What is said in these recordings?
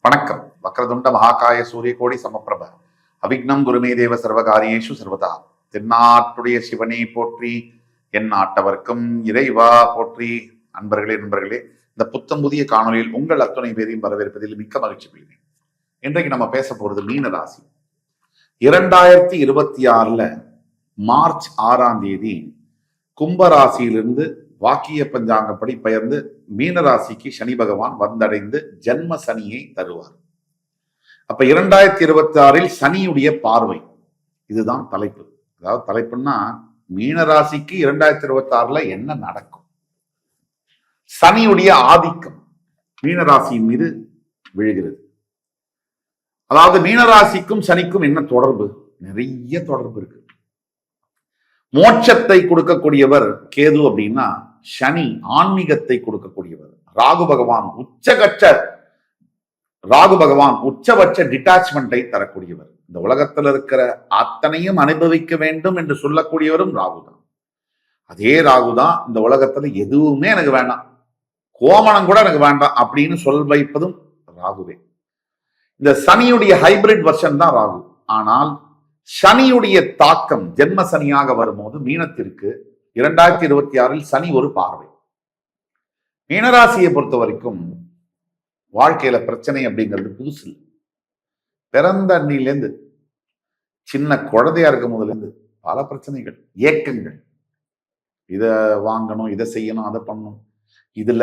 வணக்கம். வக்ரதுண்ட மகாகாய சூரியகோடி சமப்பிரப அவிக்னம் குருமே தேவ சர்வகாரியேஷு சர்வதா. தென்னாட்டுடைய சிவனே போற்றி, என் நாட்டவர்க்கும் இறைவா போற்றி. நண்பர்களே, இந்த புத்தம் புதிய காணொலியில் உங்கள் அத்துணை பேரையும் வரவேற்பதில் மிக்க மகிழ்ச்சி கொள்கிறேன். இன்றைக்கு நம்ம பேச போறது மீன ராசி. 2026 மார்ச் 6 கும்பராசியிலிருந்து வாக்கிய பஞ்சாங்கப்படி பெயர்ந்து மீனராசிக்கு சனி பகவான் வந்தடைந்து ஜென்ம சனியை தருவார். அப்ப 2026 சனியுடைய பார்வை, இதுதான் தலைப்பு. அதாவது தலைப்புன்னா மீனராசிக்கு 2026 என்ன நடக்கும், சனியுடைய ஆதிக்கம் மீனராசியின் மீது விழுகிறது. அதாவது மீனராசிக்கும் சனிக்கும் என்ன தொடர்பு? நிறைய தொடர்பு இருக்கு. மோட்சத்தை கொடுக்கக்கூடியவர் கேது அப்படின்னா, சனி ஆன்மீகத்தை கொடுக்கக்கூடியவர். ராகு பகவான் உச்சபட்ச டிட்டாச்மெண்டை தரக்கூடியவர். இந்த உலகத்தில் இருக்கிற அத்தனையும் அனுபவிக்க வேண்டும் என்று சொல்லக்கூடியவரும் ராகுதான். அதே ராகுதான் இந்த உலகத்துல எதுவுமே எனக்கு வேண்டாம், கோமணம் கூட எனக்கு வேண்டாம் அப்படின்னு சொல் வைப்பதும் ராகுவே. இந்த சனியுடைய ஹைபிரிட் வெர்ஷன் தான் ராகு. ஆனால் சனியுடைய தாக்கம் ஜென்ம சனியாக வரும்போது மீனத்திற்கு 2026 சனி ஒரு பார்வை. மீனராசியை பொறுத்த வரைக்கும் வாழ்க்கையில பிரச்சனை அப்படிங்கிறது புதுசு. பிறந்த அன்னிலேருந்து சின்ன குழந்தையா இருக்கும் போதுலேருந்து பல பிரச்சனைகள், ஏக்கங்கள். இதை வாங்கணும், இதை செய்யணும், அதை பண்ணணும். இதுல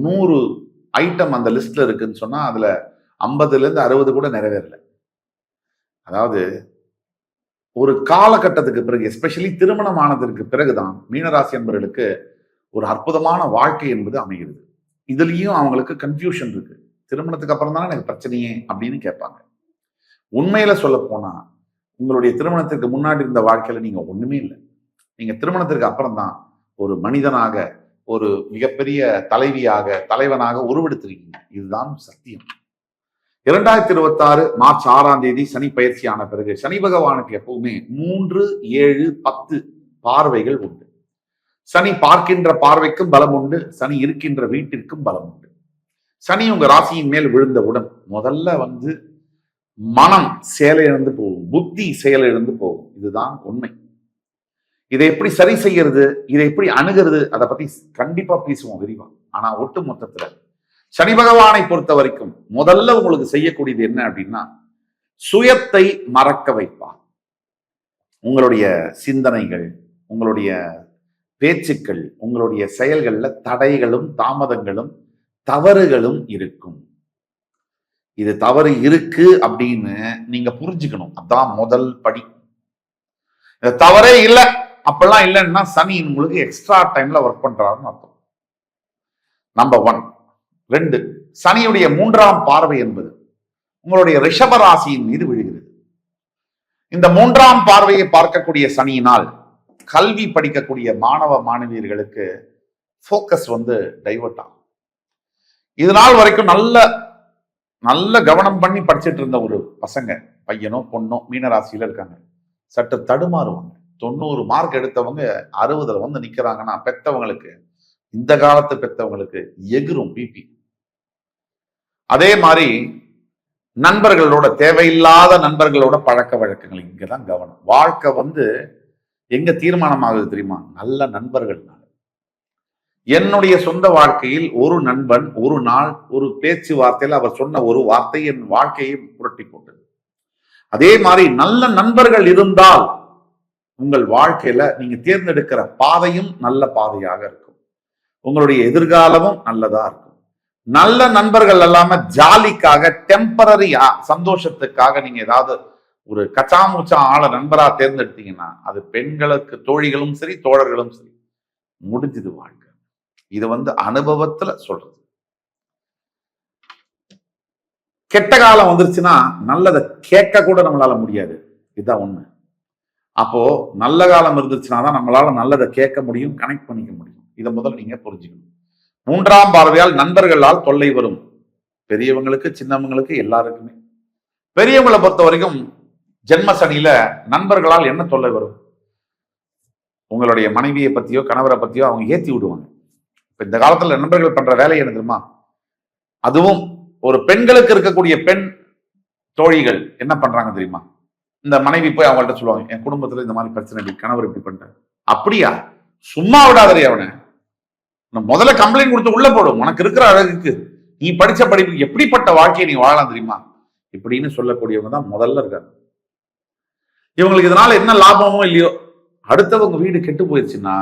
100 ஐட்டம் அந்த லிஸ்ட்ல இருக்குன்னு சொன்னா அதுல 50லேருந்து 60 கூட நிறைவேறல. அதாவது ஒரு காலகட்டத்துக்கு பிறகு, எஸ்பெஷலி திருமணம் ஆனதற்கு பிறகுதான் மீனராசி என்பவர்களுக்கு ஒரு அற்புதமான வாழ்க்கை என்பது அமைகிறது. இதுலயும் அவங்களுக்கு கன்ஃபியூஷன் இருக்கு. திருமணத்துக்கு அப்புறம் தானே எனக்கு பிரச்சனையே அப்படின்னு கேட்பாங்க. உண்மையில சொல்ல போனா உங்களுடைய திருமணத்திற்கு முன்னாடி இருந்த வாழ்க்கையில நீங்க ஒண்ணுமே இல்லை. நீங்க திருமணத்திற்கு அப்புறம் தான் ஒரு மனிதனாக, ஒரு மிகப்பெரிய தலைவனாக உருவெடுத்திருக்கீங்க. இதுதான் சத்தியம். 2026 மார்ச் 6 சனி பயிற்சியான பிறகு சனி பகவானுக்கு எப்பவுமே 3, 7, 10 பார்வைகள் உண்டு. சனி பார்க்கின்ற பார்வைக்கும் பலம் உண்டு, சனி இருக்கின்ற வீட்டிற்கும் பலம் உண்டு. சனி உங்க ராசியின் மேல் விழுந்தவுடன் முதல்ல மனம் செயலிழந்து போகும், புத்தி செயலிழந்து போகும். இதுதான் உண்மை. இதை எப்படி சரி செய்யறது, இதை எப்படி அணுகிறது, அதை பத்தி கண்டிப்பா பேசுவோம் விரிவா. ஆனா ஒட்டு மொத்தத்துல சனி பகவானை பொறுத்த வரைக்கும் முதல்ல உங்களுக்கு செய்யக்கூடியது என்ன அப்படின்னா, சுயத்தை மறக்க வைப்பார். உங்களுடைய சிந்தனைகள், உங்களுடைய பேச்சுக்கள், உங்களுடைய செயல்கள்ல தடைகளும் தாமதங்களும் தவறுகளும் இருக்கும். இது தவறு இருக்கு அப்படின்னு நீங்க புரிஞ்சுக்கணும். அதான் முதல் படி. தவறே இல்லை அப்பெல்லாம் இல்லைன்னா சனி உங்களுக்கு எக்ஸ்ட்ரா டைம்ல ஒர்க் பண்றாருன்னு அர்த்தம். நம்பர் 1. 2, சனியுடைய 3ஆம் பார்வை என்பது உங்களுடைய ரிஷப ராசியின் மீது விழுகிறது. இந்த 3ஆம் பார்வையை பார்க்கக்கூடிய சனியினால் கல்வி படிக்கக்கூடிய மாணவ மாணவியர்களுக்கு போக்கஸ் டைவர்ட் ஆகும். இது நாள் வரைக்கும் நல்ல கவனம் பண்ணி படிச்சுட்டு இருந்த ஒரு பசங்க, பையனோ பொண்ணோ மீனராசியில இருக்காங்க, சற்று தடுமாறுவாங்க. 90 மார்க் எடுத்தவங்க 60ல நிக்கிறாங்கன்னா பெத்தவங்களுக்கு, இந்த காலத்து பெத்தவங்களுக்கு எகிரும் பிபி. அதே மாதிரி நண்பர்களோட, தேவையில்லாத நண்பர்களோட பழக்க வழக்கங்கள், இங்கதான் கவனம். வாழ்க்கை எங்க தீர்மானம் ஆகுது தெரியுமா? நல்ல நண்பர்கள். என்னுடைய சொந்த வாழ்க்கையில் ஒரு நண்பன் ஒரு நாள் ஒரு பேச்சுவார்த்தையில் அவர் சொன்ன ஒரு வார்த்தை என் வாழ்க்கையை புரட்டி போட்டது. அதே மாதிரி நல்ல நண்பர்கள் இருந்தால் உங்கள் வாழ்க்கையில நீங்க தேர்ந்தெடுக்கிற பாதையும் நல்ல பாதையாக இருக்கும். உங்களுடைய எதிர்காலமும் நல்லதா இருக்கும். நல்ல நண்பர்கள் இல்லாம ஜாலிக்காக, டெம்பரரி சந்தோஷத்துக்காக நீங்க ஏதாவது ஒரு கச்சாமுச்சா ஆள நண்பரா தேர்ந்தெடுத்தீங்கன்னா அது பெண்களுக்கு, தோழிகளும் சரி தோழர்களும் சரி, முடிஞ்சது வாழ்க்கை. இது அனுபவத்துல சொல்றது. கெட்ட காலம் வந்துருச்சுன்னா நல்லதை கேட்க கூட நம்மளால முடியாது. இதுதான் உண்மை. அப்போ நல்ல காலம் இருந்துச்சுன்னா தான் நம்மளால நல்லதை கேட்க முடியும், கனெக்ட் பண்ணிக்க முடியும். இதை முதல்ல நீங்க புரிஞ்சுக்கணும். 3ஆம் பார்வையால் நண்பர்களால் தொல்லை வரும். பெரியவங்களுக்கு, சின்னவங்களுக்கு, எல்லாருக்குமே. பெரியவங்களை பொறுத்த வரைக்கும் ஜென்ம சனியில நண்பர்களால் என்ன தொல்லை வரும்? உங்களுடைய மனைவியை பத்தியோ கணவரை பத்தியோ அவங்க ஏத்தி விடுவாங்க. இப்ப இந்த காலத்துல நண்பர்கள் பண்ற வேலை என்ன தெரியுமா? அதுவும் ஒரு பெண்களுக்கு இருக்கக்கூடிய பெண் தோழிகள் என்ன பண்றாங்க தெரியுமா? இந்த மனைவி போய் அவங்கள்ட்ட சொல்லுவாங்க, என் குடும்பத்துல இந்த மாதிரி பிரச்சனை, கணவர் இப்படி பண்ணிட்டாரு. அப்படியா? சும்மா விடாதே அவனை, முதல்ல கம்ப்ளைண்ட் கொடுத்து உள்ள போடும். உனக்கு இருக்கிற அழகுக்கு, நீ படிச்ச படிப்புக்கு எப்படிப்பட்ட வாழ்க்கையை நீ வாழலாம் தெரியுமா? இப்படின்னு சொல்லக்கூடியவங்க தான் முதல்ல இருக்காங்க. இவங்களுக்கு இதனால என்ன லாபமோ இல்லையோ, அடுத்தவங்க வீடு கெட்டு போயிடுச்சுன்னா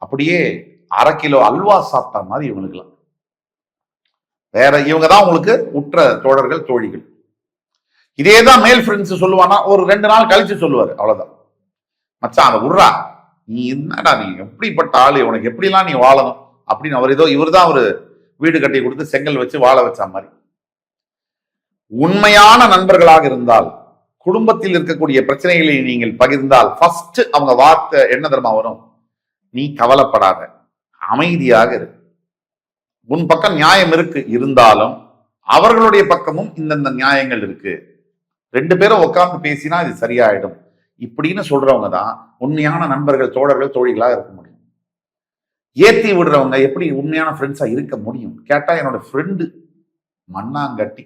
அப்படியே 1/2 கிலோ அல்வா சாப்பிட்டா மாதிரி இவங்களுக்குலாம். வேற இவங்க தான் உங்களுக்கு உற்ற தோழர்கள், தோழிகள். இதேதான் மேல் ஃப்ரெண்ட்ஸ் சொல்லுவானா, ஒரு 2 நாள் கழிச்சு சொல்லுவாரு, அவ்வளவுதான். மச்சான் அதை விட்றா, நீ என்னடா, நீ எப்படிப்பட்ட ஆளு, உனக்கு எப்படிலாம் நீ வாழணும் அப்படின்னு அவர் ஏதோ இவர் தான் ஒரு வீடு கட்டி கொடுத்து செங்கல் வச்சு வாழ வச்ச மாதிரி. உண்மையான நண்பர்களாக இருந்தால், குடும்பத்தில் இருக்கக்கூடிய பிரச்சனைகளை நீங்கள் பகிர்ந்தால் ஃபர்ஸ்ட் அவங்க வார்த்தை என்ன தெரியுமா வரும்? நீ கவலைப்படாத, அமைதியாக இரு, உன் பக்கம் நியாயம் இருக்கு, இருந்தாலும் அவர்களுடைய பக்கமும் இந்தந்த நியாயங்கள் இருக்கு, 2 பேரும் உட்கார்ந்து பேசினா இது சரியாயிடும் இப்படின்னு சொல்றவங்க தான் உண்மையான நண்பர்கள், தோழர்கள், தோழிகளாக இருக்க முடியும். ஏத்தி விடுறவங்க எப்படி உண்மையான ஃப்ரெண்ட்ஸா இருக்க முடியும் கேட்டா, என்னோட ஃப்ரெண்டு மண்ணாங்கட்டி.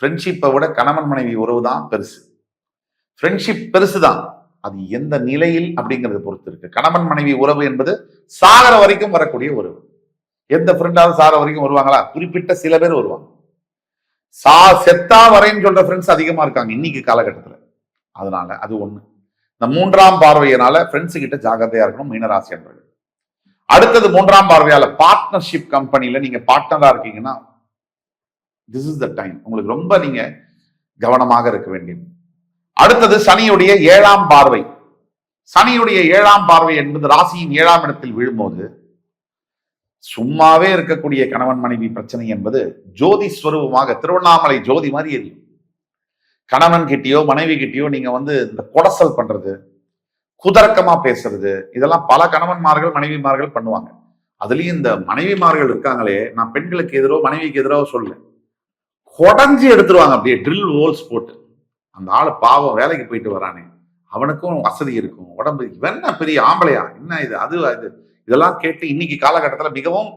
ஃப்ரெண்ட்ஷிப்பை விட கணவன் மனைவி உறவு தான் பெருசு. ஃப்ரெண்ட்ஷிப் பெருசுதான், அது எந்த நிலையில் அப்படிங்கறத பொறுத்து இருக்கு. கணவன் மனைவி உறவு என்பது சாகர வரைக்கும் வரக்கூடிய உறவு. எந்த ஃப்ரெண்டாவது சாகர வரைக்கும் வருவாங்களா? குறிப்பிட்ட சில பேர் வருவாங்க. செத்தா வரைன்னு சொல்ற ஃப்ரெண்ட்ஸ் அதிகமா இருக்காங்க இன்னைக்கு காலகட்டத்தில். அதனால அது ஒண்ணு. இந்த 3ஆம் பார்வையினால ஃப்ரெண்ட்ஸ் கிட்ட ஜாகிரதையா இருக்கணும் மீனராசி அன்பர்கள். அடுத்தது 3ஆம் பார்வையால பார்ட்னர்ஷிப் கம்பெனில நீங்க பார்ட்னரா இருக்கீங்கன்னா, திஸ் இஸ் த டைம் உங்களுக்கு ரொம்ப நீங்க கவனமாக இருக்க வேண்டியது. அடுத்தது சனியுடைய 7ஆம் பார்வை. சனியுடைய 7ஆம் பார்வை என்பது ராசியின் 7ஆம் இடத்தில் விழும்போது, சும்மாவே இருக்கக்கூடிய கணவன் மனைவி பிரச்சனை என்பது ஜோதி ஸ்வரூபமாக திருவண்ணாமலை ஜோதி மாதிரி எரியும். கணவன் கிட்டயோ மனைவி கிட்டயோ நீங்க இந்த கொடசல் பண்றது, குதர்க்கமா பேசுறது, இதெல்லாம் பல கணவன்மார்கள் மனைவிமார்கள் பண்ணுவாங்க. அதுலயும் இந்த மனைவிமார்கள் இருக்காங்களே, நான் பெண்களுக்கு எதிரோ மனைவிக்கு எதிரோ சொல்ல, கொடைஞ்சு எடுத்துருவாங்க அப்படியே ட்ரில் ஹோல்ஸ் போட்டு. அந்த ஆளு பாவம் வேலைக்கு போயிட்டு வரானே, அவனுக்கும் வசதி இருக்கும், உடம்பு, இவன் பெரிய ஆம்பளையா, என்ன இது அது இது, இதெல்லாம் கேட்டு இன்னைக்கு காலகட்டத்தில் மிகவும்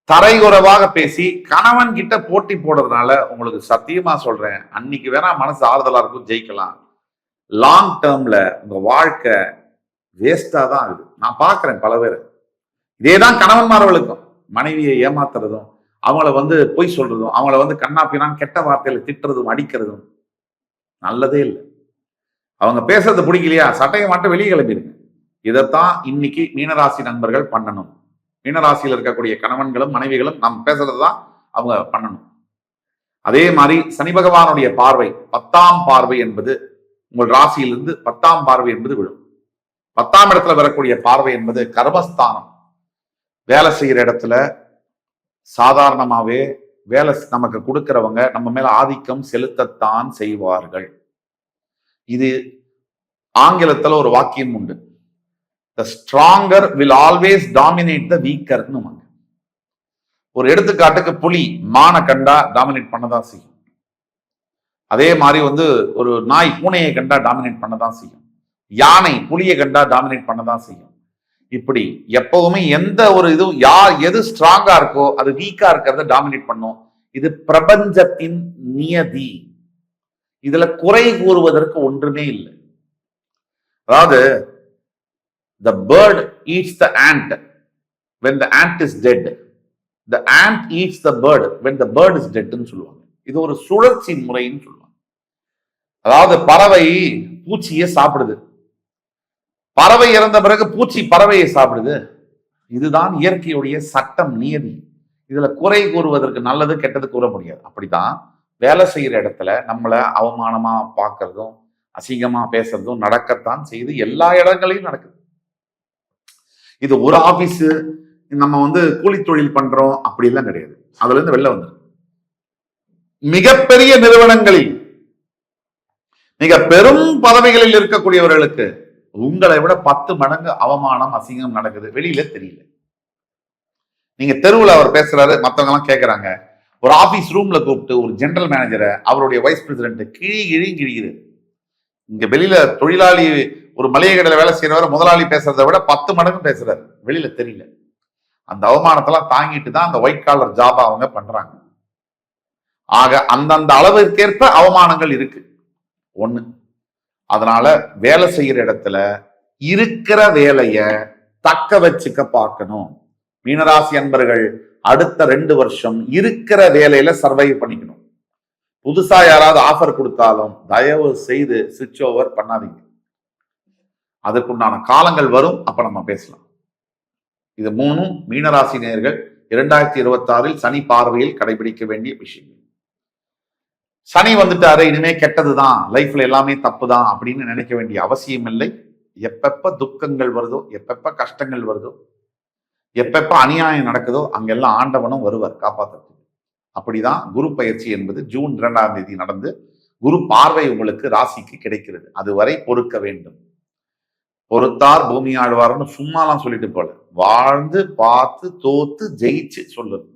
தரையுறவாக பேசி கணவன் கிட்ட போட்டி போடுறதுனால உங்களுக்கு சத்தியமா சொல்றேன், அன்னைக்கு வேணா மனசு ஆறுதலா இருக்கும், ஜெயிக்கலாம். லாங் டேர்ம்ல உங்க வாழ்க்கை வேஸ்டா தான் ஆகுது. நான் பாக்குறேன் பல பேர். இதேதான் கணவன்மார்களுக்கும் மனைவியை ஏமாத்துறதும், அவங்கள பொய் சொல்றதும், அவங்கள கண்ணாப்பினான் கெட்ட வார்த்தையில திட்டுறதும் அடிக்கிறதும் நல்லதே இல்லை. அவங்க பேசுறது பிடிக்கலையா, சட்டையை மட்டும் வெளியே கிளம்பிடுங்க. இதைத்தான் இன்னைக்கு மீனராசி நண்பர்கள் பண்ணணும். மீனராசியில் இருக்கக்கூடிய கணவன்களும் மனைவிகளும் நாம் பேசுறதுதான் அவங்க பண்ணணும். அதே மாதிரி சனி பகவானுடைய பார்வை 10ஆம் பார்வை என்பது உங்கள் ராசியிலிருந்து 10ஆம் பார்வை என்பது விழும். 10ஆம் இடத்துல வரக்கூடிய பார்வை என்பது கர்மஸ்தானம். வேலை செய்யற இடத்துல சாதாரணமாவே வேலை நமக்கு கொடுக்கிறவங்க நம்ம மேல ஆதிக்கம் செலுத்தத்தான் செய்வார்கள். இது ஆங்கிலத்துல ஒரு வாக்கியம் உண்டு, the stronger will always dominate the weaker. ஒரு எடுத்துக்காட்டுக்கு புலி மானை கண்டா டாமினேட் பண்ணதான் செய்யும். அதே மாதிரி ஒரு நாய் பூனையை கண்டா டாமினேட் பண்ணதான் செய்யும். யானை புலியை கண்டா டாமினேட் பண்ணதான் செய்யும். இப்படி எப்பவுமே எந்த ஒரு இதுவும் எது ஸ்ட்ராங்கா இருக்கோ அது வீக்கா இருக்கிறத டாமினேட் பண்ணும். இது பிரபஞ்சத்தின் நியதி. இதுல குறை கூறுவதற்கு ஒன்றுமே இல்லை. அதாவது the bird eats the ant when the ant is dead, the ant eats the bird when the bird is dead ன்னு சொல்லுவாங்க. இது ஒரு சுழற்சி முறைன்னு சொல்லுவாங்க. அதாவது பறவை பூச்சியை சாப்பிடுது, பறவை இறந்த பிறகு பூச்சி பறவையை சாப்பிடுது. இதுதான் இயற்கையுடைய சட்டம், நியதி. இதுல குறை கூறுவதற்கு, நல்லது கெட்டது கூற முடியாது. அப்படித்தான் வேலை செய்யற இடத்துல நம்மளை அவமானமா பார்க்கறதும் அசிங்கமா பேசுறதும் நடக்கத்தான் செய்து எல்லா இடங்களையும் நடக்குது. இது ஒரு ஆபீஸ் நம்ம கூலி தொழில் பண்றோம் அப்படி எல்லாம் கிடையாது. அதுல இருந்து வெளில வந்துடும். மிகப்பெரிய நிறுவனங்களில் மிக பெரும் பதவிகளில் இருக்கக்கூடியவர்களுக்கு உங்களை விட 10 மடங்கு அவமானம் அசிங்கம் நடக்குது, வெளியில தெரியல. நீங்க தெருவில் அவர் பேசுறாரு, மற்றவங்க எல்லாம் கேட்கறாங்க. ஒரு ஆபீஸ் ரூம்ல கூப்பிட்டு ஒரு ஜெனரல் மேனேஜரை, அவருடைய வைஸ் பிரசிடென்ட் கிழியுது. இங்க வெளியில தொழிலாளி ஒரு மளிகை கடையில வேலை செய்யறவரை முதலாளி பேசுறதை விட 10 மடங்கு பேசுறாரு, வெளியில தெரியல. அந்த அவமானத்தெல்லாம் தாங்கிட்டு தான் அந்த ஒயிட் காலர் ஜாபா அவங்க பண்றாங்க. ஆக அந்தந்த அளவிற்கேற்ப அவமானங்கள் இருக்கு ஒண்ணு. அதனால வேலை செய்யற இடத்துல இருக்கிற வேலைய தக்க வச்சுக்க பார்க்கணும். மீனராசி அன்பர்கள் அடுத்த 2 வருஷம் இருக்கிற வேலையில சர்வை பண்ணிக்கணும். புதுசா யாராவது ஆஃபர் கொடுத்தாலும் தயவு செய்து சுவிட்ச் ஓவர் பண்ணாதீங்க. அதற்குண்டான காலங்கள் வரும், அப்ப நம்ம பேசலாம். இது 3 மீனராசி நேயர்கள் 2026 சனி பார்வையில் கடைபிடிக்க வேண்டிய விஷயம். சனி வந்துட்டாரு, இனிமே கெட்டதுதான், லைஃப்ல எல்லாமே தப்பு தான் அப்படின்னு நினைக்க வேண்டிய அவசியம் இல்லை. எப்பப்ப துக்கங்கள் வருதோ, எப்பப்ப கஷ்டங்கள் வருதோ, எப்பப்ப அநியாயம் நடக்குதோ அங்கெல்லாம் ஆண்டவனும் வருவார் காப்பாற்றுறதுக்கு. அப்படிதான் குரு பயிற்சி என்பது ஜூன் 2ஆம் தேதி நடந்து குரு பார்வை உங்களுக்கு ராசிக்கு கிடைக்கிறது. அதுவரை பொறுக்க வேண்டும். பொறுத்தார் பூமி ஆழ்வார்னு சும்மாலாம் சொல்லிட்டு போல, வாழ்ந்து பார்த்து தோத்து ஜெயிச்சு சொல்லுது.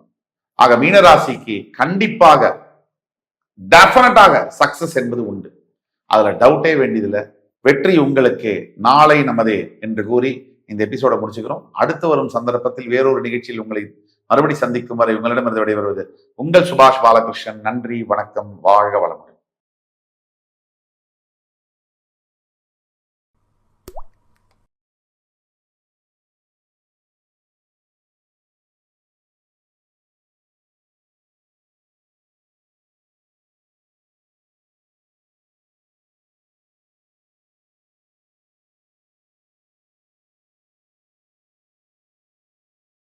ஆக மீனராசிக்கு கண்டிப்பாக டெஃபினட்டாக சக்சஸ் என்பது உண்டு. அதுல டவுட்டே வேண்டியதில்லை. வெற்றி உங்களுக்கு நாளை நமதே என்று கூறி இந்த எபிசோட முடிச்சுக்கிறோம். அடுத்து வரும் சந்தர்ப்பத்தில் வேறொரு நிகழ்ச்சியில் உங்களை மறுபடி சந்திக்கும் வரை உங்களிடமிருந்து விடைபெறுவது உங்கள் சுபாஷ் பாலகிருஷ்ணன். நன்றி, வணக்கம், வாழ்க வளமுடன்.